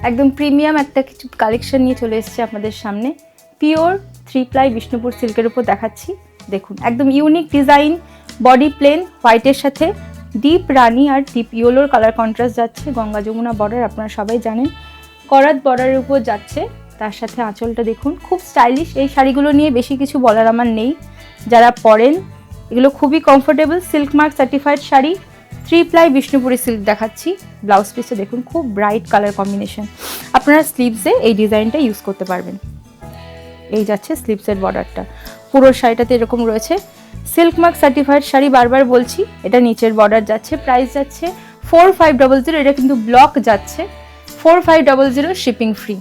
একদম প্রিমিয়াম একটা কিছু কালেকশন নিয়ে চলে এসেছে আপনাদের সামনে। পিওর 3 প্লাই বিষ্ণুপুর সিল্কের উপর দেখাচ্ছি। দেখুন একদম ইউনিক ডিজাইন, বডি প্লেন, হোয়াইটের সাথে ডিপ রানি আর ডিপ ইয়েলোর কালার কন্ট্রাস্ট যাচ্ছে। গঙ্গা যমুনা বর্ডার আপনারা সবাই জানেন, করাত বর্ডারের উপর যাচ্ছে। তার সাথে আঁচলটা দেখুন, খুব স্টাইলিশ। এই শাড়িগুলো নিয়ে বেশি কিছু বলার আমার নেই, যারা পরেন এগুলো খুবই comfortable. Silk mark certified sari, 3 ply Bishnupuri silk দেখাচ্ছি। ব্লাউজ পিসে দেখুন খুব ব্রাইট কালার কম্বিনেশন। আপনারা স্লিভসে এই ডিজাইনটা ইউজ করতে পারবেন। এই যাচ্ছে স্লিভসের বর্ডারটা, পুরো শাড়িটাতে এরকম রয়েছে। সিল্ক মার্ক সার্টিফাইড শাড়ি, বারবার বলছি, এটা নিচের বর্ডার যাচ্ছে। প্রাইস যাচ্ছে 4500। এটা কিন্তু ব্লক যাচ্ছে 4500, শিপিং ফ্রি।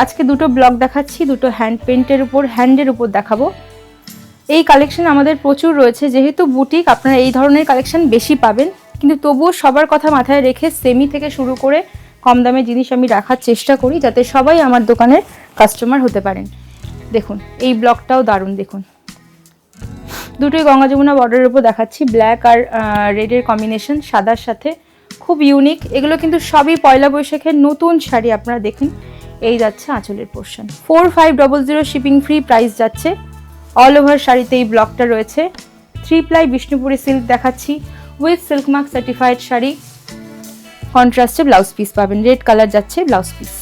আজকে দুটো ব্লক দেখাচ্ছি, দুটো হ্যান্ড পেন্টের উপর, হ্যান্ডের উপর দেখাবো। এই কালেকশন আমাদের প্রচুর রয়েছে, যেহেতু বুটিক আপনারা এই ধরনের কালেকশন বেশি পাবেন, কিন্তু তবুও সবার কথা মাথায় রেখে সেমি থেকে শুরু করে কম দামে জিনিস আমি রাখার চেষ্টা করি, যাতে সবাই আমার দোকানের কাস্টমার হতে পারেন। দেখুন এই ব্লকটাও দারুণ, দেখুন দুটোই গঙ্গা যমুনা বর্ডারের উপর দেখাচ্ছি। ব্ল্যাক আর রেডের কম্বিনেশন, সাদার সাথে, খুব ইউনিক। এগুলো কিন্তু সবই পয়লা বৈশাখের নতুন শাড়ি। আপনারা দেখুন এই যাচ্ছে আঁচলের পোর্শন, 4500, শিপিং ফ্রি। প্রাইস যাচ্ছে অল ওভার শাড়িতে এই ব্লকটা রয়েছে। 3 প্লাই বিষ্ণুপুরি সিল্ক দেখাচ্ছি with silk mark certified sari. কন্ট্রাস্টে ব্লাউজ পিস পাবেন, রেড কালার যাচ্ছে ব্লাউজ পিস।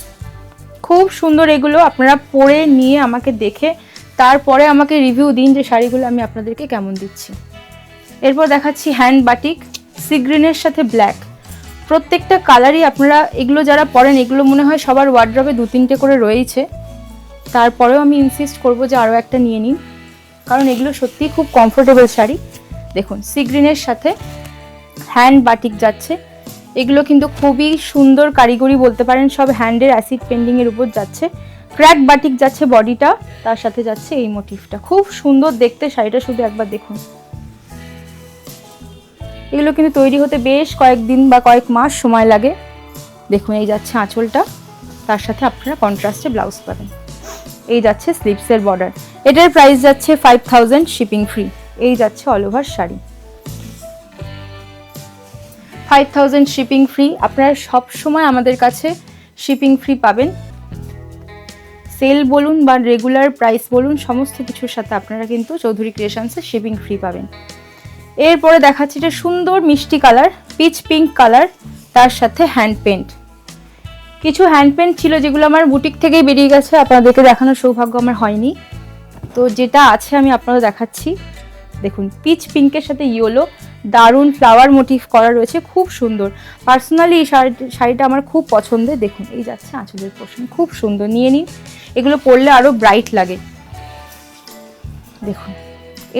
খুব সুন্দর এগুলো, আপনারা পরে নিয়ে আমাকে দেখে তারপরে আমাকে রিভিউ দিন যে শাড়িগুলো আমি আপনাদেরকে কেমন দিচ্ছি। এরপর দেখাচ্ছি হ্যান্ড বাটিক, সি গ্রিনের সাথে ব্ল্যাক। প্রত্যেকটা কালারই আপনারা, এগুলো যারা পরেন এগুলো মনে হয় সবার ওয়ার্ড্রবে 2-3টে করে রয়েছে। তারপরেও আমি ইনসিস্ট করব যে আরও একটা নিয়ে নিন, কারণ এগুলো সত্যিই খুব কমফোর্টেবল শাড়ি। দেখুন সি গ্রিনের সাথে হ্যান্ড বাটিক যাচ্ছে। এগুলো কিন্তু খুবই সুন্দর কারিগরি বলতে পারেন, সব হ্যান্ডের অ্যাসিড পেন্ডিংয়ের উপর যাচ্ছে। ক্র্যাক বাটিক যাচ্ছে বডিটা, তার সাথে যাচ্ছে এই মোটিভটা। খুব সুন্দর দেখতে শাড়িটা, শুধু একবার দেখুন। এগুলো কিন্তু তৈরি হতে বেশ কয়েকদিন বা কয়েক মাস সময় লাগে। দেখুন এই যাচ্ছে আঁচলটা, তার সাথে আপনারা কন্ট্রাস্টে ব্লাউজ পাবেন। এই যাচ্ছে স্লিভসের বর্ডার। এটার প্রাইস যাচ্ছে 5000, শিপিং ফ্রি। এই যাচ্ছে all over sari, 5000 shipping free. আপনারা সব সময় আমাদের কাছে শিপিং ফ্রি পাবেন। সেল বলুন বা রেগুলার প্রাইস বলুন, সমস্ত কিছুর সাথে আপনারা কিন্তু চৌধুরী ক্রিয়েশনসে শিপিং ফ্রি পাবেন। এরপরে দেখাচ্ছি এটা সুন্দর মিষ্টি কালার, পিচ পিঙ্ক কালার, তার সাথে হ্যান্ড পেন্ট। কিছু হ্যান্ড পেন্ট ছিল যেগুলো আমার বুটিক থেকেই বেরিয়ে গেছে, আপনাদেরকে দেখানোর সৌভাগ্য আমার হয়নি। তো যেটা আছে আমি আপনাদের দেখাচ্ছি। দেখুন পিচ পিঙ্কের সাথে ইয়েলো, দারুণ ফ্লাওয়ার মোটিভ করা রয়েছে, খুব সুন্দর। পার্সোনালি এই শাড়িটা আমার খুব পছন্দের। দেখুন এই যাচ্ছে আঁচলের পোর্শন, খুব সুন্দর, নিয়ে নিন। এগুলো পরলে আরও ব্রাইট লাগে। দেখুন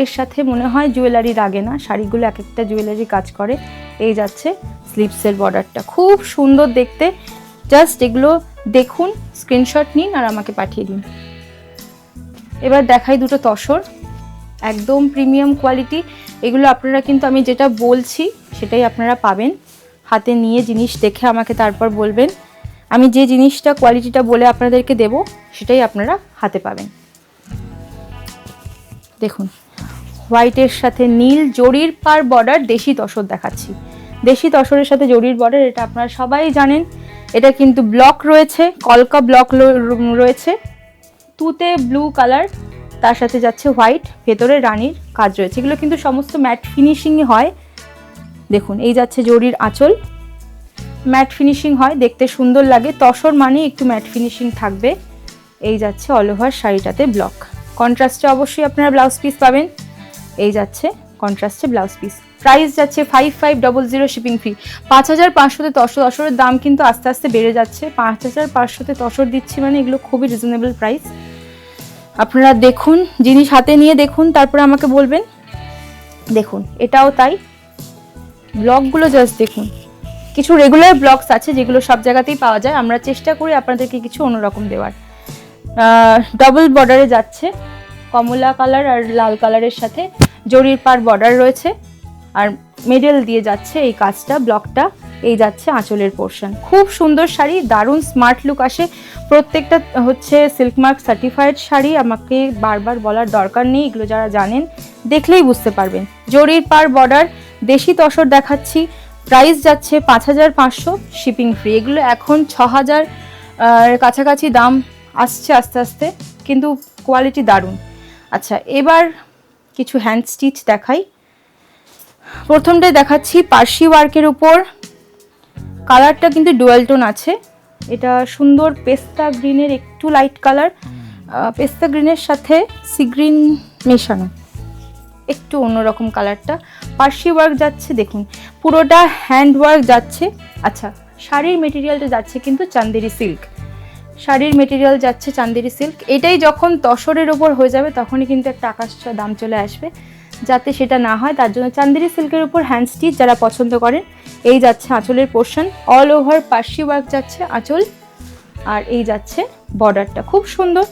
এর সাথে মনে হয় জুয়েলারি লাগে না, শাড়িগুলো এক একটা জুয়েলারি কাজ করে। এই যাচ্ছে স্লিভসের বর্ডারটা, খুব সুন্দর দেখতে। জাস্ট এগুলো দেখুন, স্ক্রিনশট নিন আর আমাকে পাঠিয়ে দিন। এবার দেখাই দুটো তসর, একদম প্রিমিয়াম কোয়ালিটি। এগুলো আপনারা কিন্তু আমি যেটা বলছি সেটাই আপনারা পাবেন। হাতে নিয়ে জিনিস দেখে আমাকে তারপর বলবেন। আমি যে জিনিসটা কোয়ালিটিটা বলে আপনাদেরকে দেব সেটাই আপনারা হাতে পাবেন। দেখুন হোয়াইটের সাথে নীল, জরির পার বর্ডার, দেশি তসর দেখাচ্ছি। দেশি তসরের সাথে জরির বর্ডার, এটা আপনারা সবাই জানেন। এটা কিন্তু ব্লক রয়েছে, কলকা ব্লক রয়েছে, তুতে ব্লু কালার, তার সাথে যাচ্ছে হোয়াইট, ভেতরে রানীর কাজ রয়েছে। এগুলো কিন্তু সমস্ত ম্যাট ফিনিশিংয়ে হয়। দেখুন এই যাচ্ছে জরির আঁচল, ম্যাট ফিনিশিং হয়, দেখতে সুন্দর লাগে। তসর মানে একটু ম্যাট ফিনিশিং থাকবে। এই যাচ্ছে অল ওভার শাড়িটাতে ব্লক। কন্ট্রাস্টে অবশ্যই আপনারা ব্লাউজ পিস পাবেন। এই যাচ্ছে কন্ট্রাস্টে ব্লাউজ পিস। প্রাইস যাচ্ছে 5500, শিপিং ফ্রি। 5500-তে তসরের দাম কিন্তু আস্তে আস্তে বেড়ে যাচ্ছে। 5500-তে তসর দিচ্ছি মানে এগুলো খুবই রিজনেবল প্রাইস। আপনারা দেখুন, জিনিস হাতে নিয়ে দেখুন, তারপরে আমাকে বলবেন। দেখুন এটাও তাই, ব্লকগুলো জাস্ট দেখুন। কিছু রেগুলার ব্লকস আছে যেগুলো সব জায়গাতেই পাওয়া যায়, আমরা চেষ্টা করি আপনাদেরকে কিছু অন্যরকম দেওয়ার। ডাবল বর্ডারে যাচ্ছে, কমলা কালার আর লাল কালারের সাথে জরির পার বর্ডার রয়েছে, আর মিডল দিয়ে যাচ্ছে এই কাজটা, ব্লকটা। এই যাচ্ছে আঁচলের পোর্শন। খুব সুন্দর শাড়ি, দারুণ স্মার্ট লুক আসে। প্রত্যেকটা হচ্ছে সিল্ক মার্ক সার্টিফাইড শাড়ি, আমাকে বারবার বলার দরকার নেই, এগুলো যারা জানেন দেখলেই বুঝতে পারবেন। জরির পার বর্ডার, দেশি তসর দেখাচ্ছি, প্রাইস যাচ্ছে 5,500, শিপিং ফ্রি। এগুলো এখন 6,000 কাছাকাছি দাম আসছে আস্তে আস্তে, কিন্তু কোয়ালিটি দারুণ। আচ্ছা, এবার কিছু হ্যান্ড স্টিচ দেখাই। প্রথমটাই দেখাচ্ছি পার্সি ওয়ার্কের উপর। কালারটা কিন্তু ডুয়াল টোন আছে, এটা সুন্দর পেস্তা গ্রিনের একটু লাইট কালার, পেস্তা গ্রিনের সাথে সি গ্রিন মেশানো, একটু অন্যরকম কালারটা। পার্সি ওয়ার্ক যাচ্ছে, দেখুন পুরোটা হ্যান্ড ওয়ার্ক যাচ্ছে। আচ্ছা, শাড়ির মেটেরিয়ালটা যাচ্ছে কিন্তু চান্দেরি সিল্ক, শাড়ির মেটেরিয়াল যাচ্ছে চান্দেরি সিল্ক। এটাই যখন তসরের ওপর হয়ে যাবে তখনই কিন্তু একটা আকাশ ছোঁয়া দাম চলে আসবে, যাতে সেটা না হয় তার জন্য চান্দেরি সিল্কের উপর হ্যান্ড স্টিচ যারা পছন্দ করেন। এই যাচ্ছে আঁচলের portion, all over Parsi work যাচ্ছে আঁচল, আর এই যাচ্ছে বর্ডারটা খুব সুন্দর,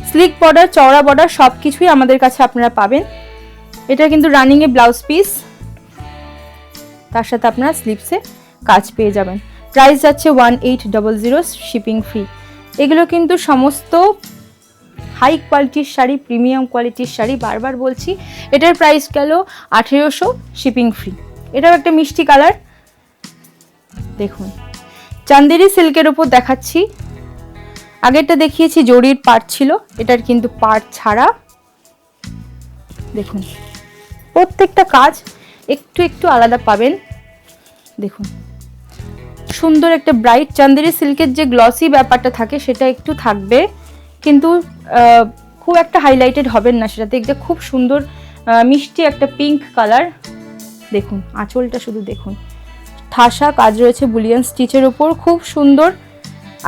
স্লিক বর্ডার, চওড়া বর্ডার, সব কিছুই আমাদের কাছে আপনারা পাবেন। এটা কিন্তু রানিংয়ে ব্লাউজ পিস, তার সাথে আপনারা স্লিপসে কাজ পেয়ে যাবেন। প্রাইস যাচ্ছে 1800, শিপিং ফ্রি। এগুলো কিন্তু সমস্ত হাই কোয়ালিটির শাড়ি, প্রিমিয়াম কোয়ালিটির শাড়ি, বারবার বলছি। এটার প্রাইস গেল 1800, শিপিং ফ্রি। এটাও একটা মিষ্টি কালার, দেখুন চান্দেরি সিল্কের উপর দেখাচ্ছি। আগেরটা দেখিয়েছি জরির পার্ট ছিল, এটার কিন্তু পার্ট ছাড়া। দেখুন প্রত্যেকটা কাজ একটু একটু আলাদা পাবেন। দেখুন সুন্দর একটা ব্রাইট চান্দেরি সিল্কের যে গ্লসি ব্যাপারটা থাকে সেটা একটু থাকবে, কিন্তু খুব একটা হাইলাইটেড হবেন না সেটা দেখতে। খুব সুন্দর মিষ্টি একটা পিঙ্ক কালার। দেখুন আঁচলটা শুধু দেখুন, ঠাসা কাজ রয়েছে বুলিয়ান স্টিচের উপর, খুব সুন্দর।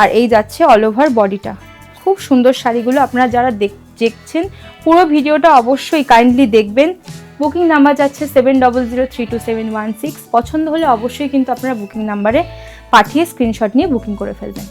আর এই যাচ্ছে অল ওভার বডিটা, খুব সুন্দর শাড়িগুলো। আপনারা যারা দেখছেন পুরো ভিডিওটা অবশ্যই কাইন্ডলি দেখবেন। বুকিং নাম্বার যাচ্ছে 70032716। পছন্দ হলে অবশ্যই কিন্তু আপনারা বুকিং নাম্বারে পাঠিয়ে স্ক্রিনশট নিয়ে বুকিং করে ফেলবেন।